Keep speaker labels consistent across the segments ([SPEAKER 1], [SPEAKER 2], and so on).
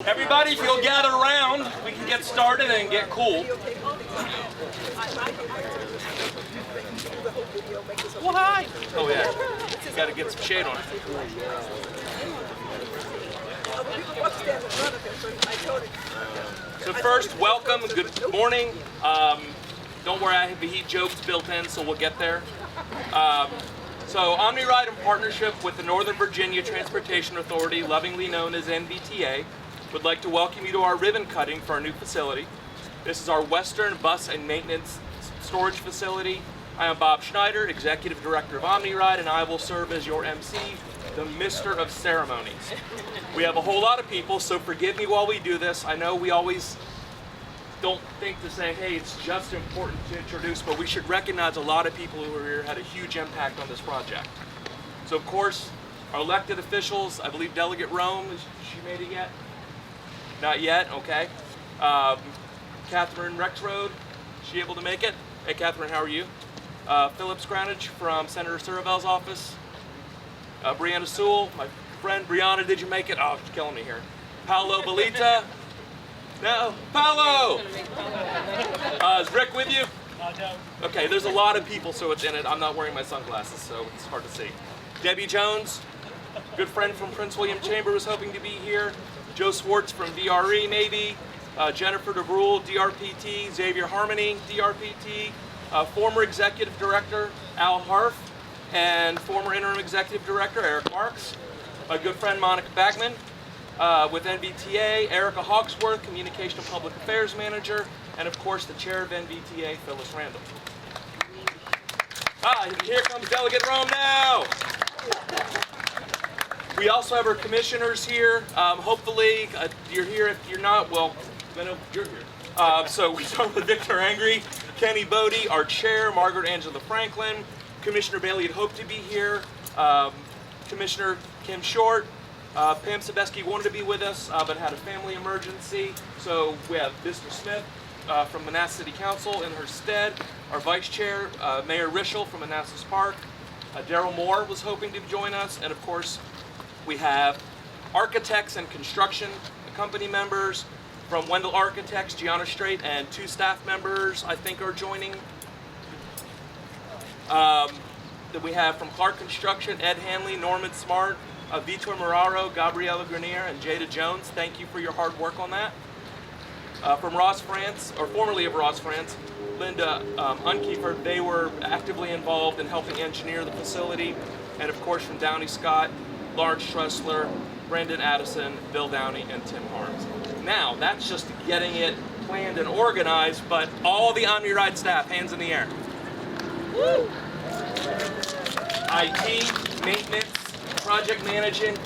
[SPEAKER 1] Everybody, if you'll gather around, we can get started and get cool. Well, hi. Oh, yeah. You got to get some shade on it. So first, welcome. Good morning. Don't worry, I have the heat jokes built in, so we'll get there. So OmniRide, in partnership with the Northern Virginia Transportation Authority, lovingly known as NVTA, would like to welcome you to our ribbon cutting for our new facility. This is our Western Bus and Maintenance Storage Facility. I am Bob Schneider, Executive Director of OmniRide, and I will serve as your MC, the Mister of Ceremonies. We have a whole lot of people, so forgive me while we do this. I know we always don't think to say, hey, it's just important to introduce, but we should recognize a lot of people who are here had a huge impact on this project. So, of course, our elected officials, I believe Delegate Rome, has she made it yet? Not yet, okay. Catherine Rexroad, is she able to make it? Hey, Catherine, how are you? Philip Scranage from Senator Suravel's office. Brianna Sewell, my friend. Brianna, did you make it? Oh, she's killing me here. Paolo Belita. No, Paolo! Is Rick with you? No. Okay, there's a lot of people, so it's in it. I'm not wearing my sunglasses, so it's hard to see. Debbie Jones, good friend from Prince William Chamber, was hoping to be here. Joe Swartz from DRE, maybe. Jennifer DeBrule, DRPT. Xavier Harmony, DRPT. Former Executive Director, Al Harf, and former Interim Executive Director, Eric Marks. My good friend, Monica Backman. With NVTA, Erica Hawksworth, Communication and Public Affairs Manager, and of course the Chair of NVTA, Phyllis Randall. Here comes Delegate Rome now! We also have our commissioners here. Hopefully you're here. If you're not, well, then you're here. So we start with Victor Angry, Kenny Bodie, our Chair, Margaret Angela Franklin, Commissioner Bailey had hoped to be here, Commissioner Kim Short, Pam Sebeski wanted to be with us, but had a family emergency. So we have Mr. Smith from Manassas City Council in her stead. Our Vice Chair, Mayor Rischel from Manassas Park. Daryl Moore was hoping to join us. And of course, we have architects and construction company members from Wendell Architects, Gianna Strait, and 2 staff members, I think, are joining. That we have from Clark Construction, Ed Hanley, Norman Smart, Vitor Moraro, Gabriela Grenier, and Jada Jones. Thank you for your hard work on that. From Ross France, or formerly of Ross France, Linda Unkiefer, they were actively involved in helping engineer the facility. And of course from Downey Scott, Lawrence Tressler, Brendan Addison, Bill Downey, and Tim Harms. Now, that's just getting it planned and organized, but all the OmniRide staff, hands in the air. Woo! IT, maintenance, project management,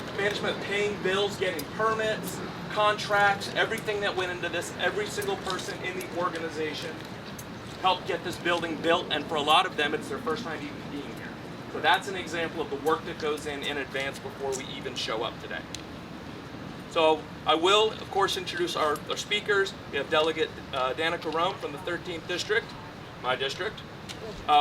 [SPEAKER 1] paying bills, getting permits, contracts, everything that went into this, every single person in the organization helped get this building built, and for a lot of them, it's their first time even being here. So that's an example of the work that goes in advance before we even show up today. So I will, of course, introduce our speakers. We have Delegate Danica Rome from the 13th District, my district.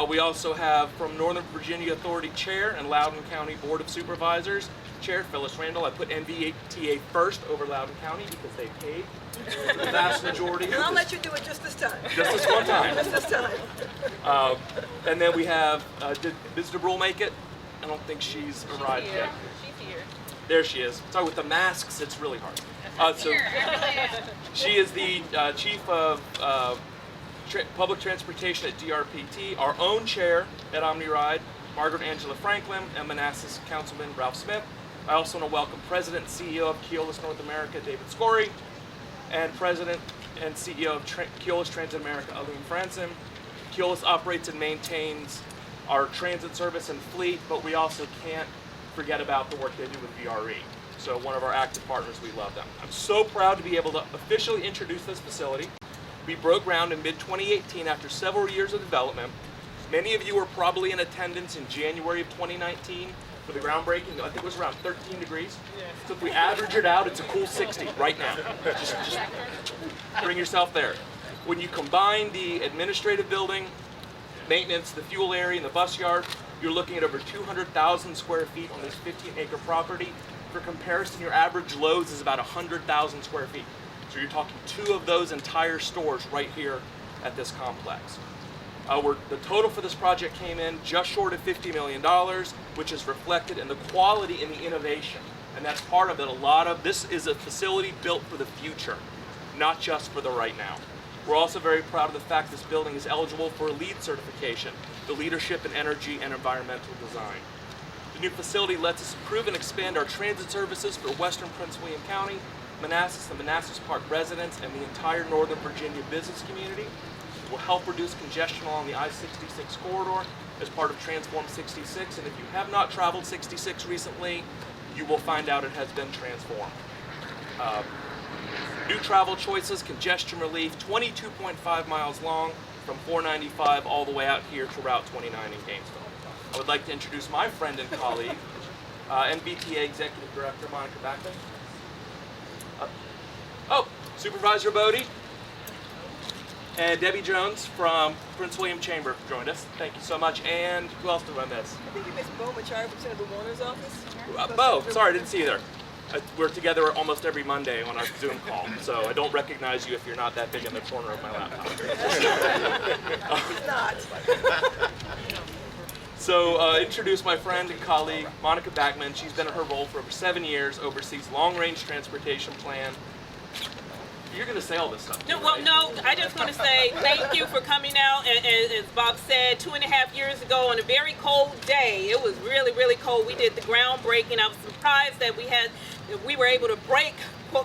[SPEAKER 1] We also have from Northern Virginia Authority Chair and Loudoun County Board of Supervisors, Chair Phyllis Randall. I put NVTA first over Loudoun County because they paid the vast majority.
[SPEAKER 2] And I'll let you do it just this time.
[SPEAKER 1] Just this one time.
[SPEAKER 2] Just this time.
[SPEAKER 1] And then we have, did Ms. DeBrule make it? I don't think she's arrived yet.
[SPEAKER 3] She's here.
[SPEAKER 1] There she is. Sorry, with the masks, it's really hard. So she is the Chief of Public Transportation at DRPT, our own chair at OmniRide, Margaret Angela Franklin, and Manassas Councilman Ralph Smith. I also want to welcome President and CEO of Keolis North America, David Scory, and President and CEO of Keolis Transit America, Aline Franson. Keolis operates and maintains our transit service and fleet, but we also can't forget about the work they do with VRE. So one of our active partners, we love them. I'm so proud to be able to officially introduce this facility. We broke ground in mid-2018 after several years of development. Many of you were probably in attendance in January of 2019 for the groundbreaking. I think it was around 13 degrees. So if we average it out, it's a cool 60 right now. Just bring yourself there. When you combine the administrative building, maintenance, the fuel area, and the bus yard, you're looking at over 200,000 square feet on this 15-acre property. For comparison, your average Lowe's is about 100,000 square feet. So you're talking 2 of those entire stores right here at this complex. The total for this project came in just short of $50 million, which is reflected in the quality and the innovation. And that's part of it. This is a facility built for the future, not just for the right now. We're also very proud of the fact this building is eligible for a LEED certification, the Leadership in Energy and Environmental Design. The new facility lets us improve and expand our transit services for Western Prince William County, Manassas, the Manassas Park residents, and the entire Northern Virginia business community. It will help reduce congestion along the I-66 corridor as part of Transform 66, and if you have not traveled 66 recently, you will find out it has been transformed. New travel choices, congestion relief, 22.5 miles long from 495 all the way out here to Route 29 in Gainesville. I would like to introduce my friend and colleague, NVTA Executive Director Monica Backman. Supervisor Bodie and Debbie Jones from Prince William Chamber joined us. Thank you so much. And who else did I miss?
[SPEAKER 2] I think you missed Bo Machar from Senator Warner's office.
[SPEAKER 1] Bo, sorry, I didn't see you there. We're together almost every Monday on our Zoom call, so I don't recognize you if you're not that big in the corner of my laptop.
[SPEAKER 2] He's not.
[SPEAKER 1] So introduce my friend and colleague, Monica Backman. She's been in her role for over 7 years, oversees long-range transportation plan. You're going to say all this stuff.
[SPEAKER 3] No, well, no, I just want to say thank you for coming out. And as Bob said, 2.5 years ago on a very cold day, it was really, really cold. We did the groundbreaking. I was surprised that we were able to break,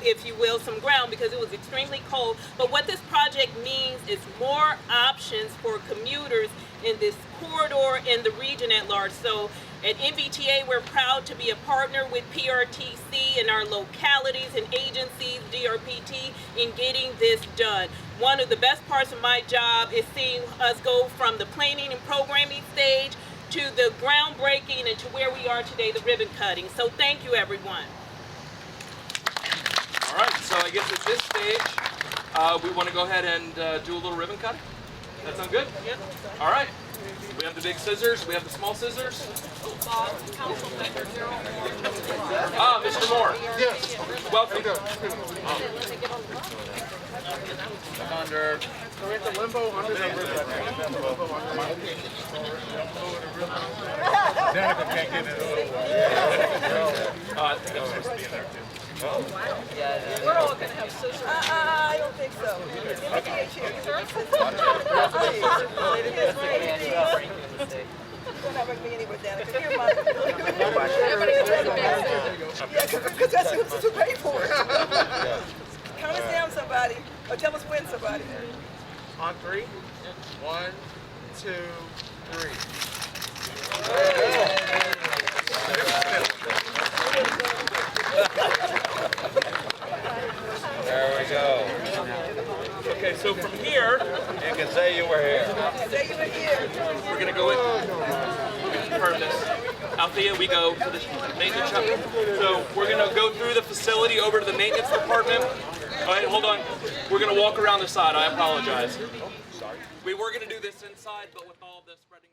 [SPEAKER 3] if you will, some ground because it was extremely cold. But what this project means is more options for commuters in this corridor in the region at large. So at NVTA, we're proud to be a partner with PRTC and our localities and agencies, DRPT, in getting this done. One of the best parts of my job is seeing us go from the planning and programming stage to the groundbreaking and to where we are today, the ribbon cutting. So thank you, everyone.
[SPEAKER 1] All right, so I guess at this stage, we want to go ahead and do a little ribbon cutting. That sound good?
[SPEAKER 3] Yep.
[SPEAKER 1] All right. We have the big scissors. We have the small scissors. Mr. Moore.
[SPEAKER 4] Yes.
[SPEAKER 1] Welcome.
[SPEAKER 4] I'm under. We're at the limbo under Danica can't get it.
[SPEAKER 1] I think I'm supposed to be in there too.
[SPEAKER 2] We're all going to have scissors. I don't think so. NVTA chair. You're not bringing me anywhere, Danica. You're mine. Yeah, because that's who's paid for it. Count us down, somebody. Or tell us when, somebody.
[SPEAKER 4] On 3. 1, 2, 3.
[SPEAKER 5] There we go.
[SPEAKER 1] Okay, so from here,
[SPEAKER 5] You can say you were here.
[SPEAKER 2] Say you were here.
[SPEAKER 1] we're going to go in. We confirm this. Althea, we go to the maintenance shop. So we're going to go through the facility over to the maintenance department. All right, hold on. We're going to walk around the side. I apologize. We were going to do this inside, but with all this spreading